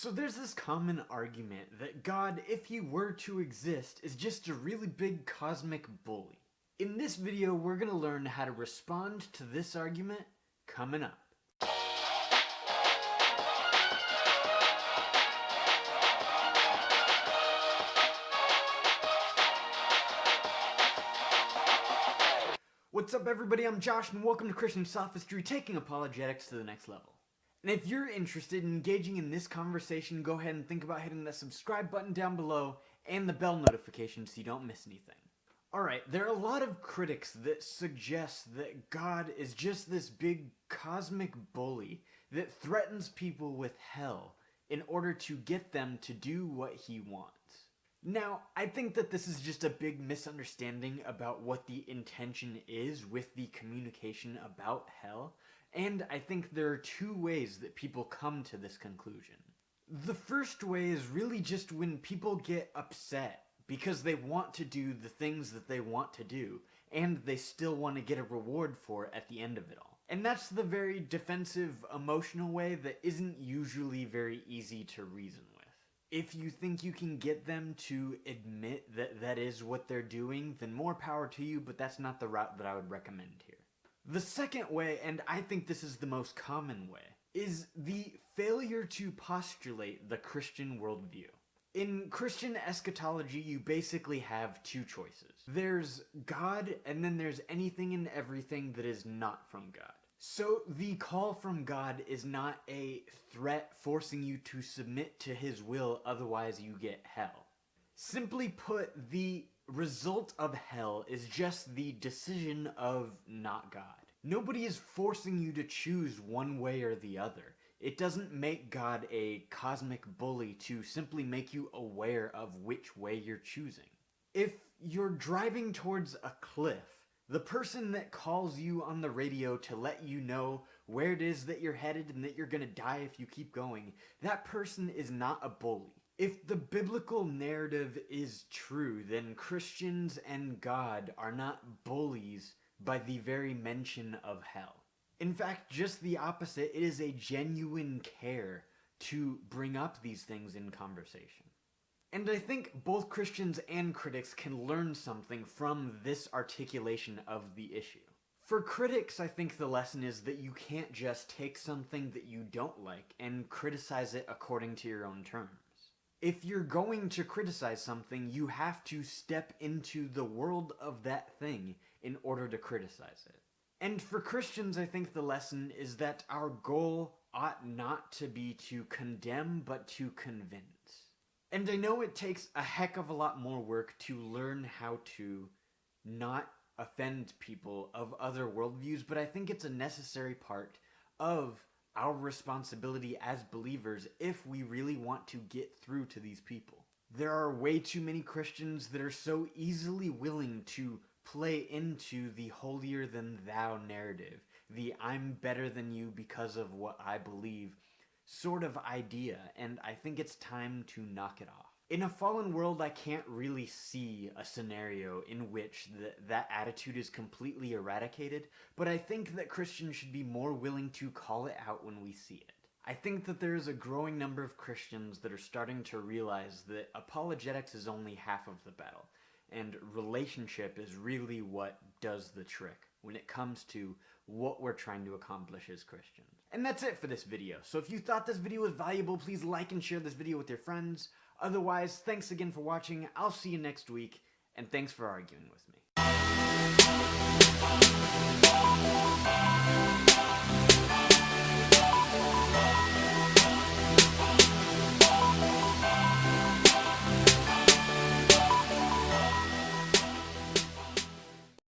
So there's this common argument that God, if he were to exist, is just a really big cosmic bully. In this video, we're going to learn how to respond to this argument coming up. What's up everybody, I'm Josh and welcome to Christian Sophistry, taking apologetics to the next level. And if you're interested in engaging in this conversation, go ahead and think about hitting the subscribe button down below and the bell notification so you don't miss anything. Alright, there are a lot of critics that suggest that God is just this big cosmic bully that threatens people with hell in order to get them to do what he wants. Now, I think that this is just a big misunderstanding about what the intention is with the communication about hell, and I think there are two ways that people come to this conclusion. The first way is really just when people get upset because they want to do the things that they want to do, and they still want to get a reward for it at the end of it all. And that's the very defensive, emotional way that isn't usually very easy to reason with. If you think you can get them to admit that that is what they're doing, then more power to you, but that's not the route that I would recommend here. The second way, and I think this is the most common way, is the failure to postulate the Christian worldview. In Christian eschatology, you basically have two choices. There's God, and then there's anything and everything that is not from God. So the call from God is not a threat forcing you to submit to his will, otherwise you get hell. Simply put, the result of hell is just the decision of not God. Nobody is forcing you to choose one way or the other. It doesn't make God a cosmic bully to simply make you aware of which way you're choosing. If you're driving towards a cliff, the person that calls you on the radio to let you know where it is that you're headed and that you're gonna die if you keep going, that person is not a bully. If the biblical narrative is true, then Christians and God are not bullies by the very mention of hell. In fact, just the opposite, it is a genuine care to bring up these things in conversation. And I think both Christians and critics can learn something from this articulation of the issue. For critics, I think the lesson is that you can't just take something that you don't like and criticize it according to your own terms. If you're going to criticize something, you have to step into the world of that thing in order to criticize it. And for Christians, I think the lesson is that our goal ought not to be to condemn, but to convince. And I know it takes a heck of a lot more work to learn how to not offend people of other worldviews, but I think it's a necessary part of our responsibility as believers if we really want to get through to these people. There are way too many Christians that are so easily willing to play into the holier-than-thou narrative, the I'm better than you because of what I believe sort of idea, and I think it's time to knock it off. In a fallen world, I can't really see a scenario in which that attitude is completely eradicated, but I think that Christians should be more willing to call it out when we see it. I think that there is a growing number of Christians that are starting to realize that apologetics is only half of the battle, and relationship is really what does the trick when it comes to what we're trying to accomplish as Christians. And that's it for this video. So if you thought this video was valuable, please like and share this video with your friends. Otherwise, thanks again for watching. I'll see you next week, and thanks for arguing with me.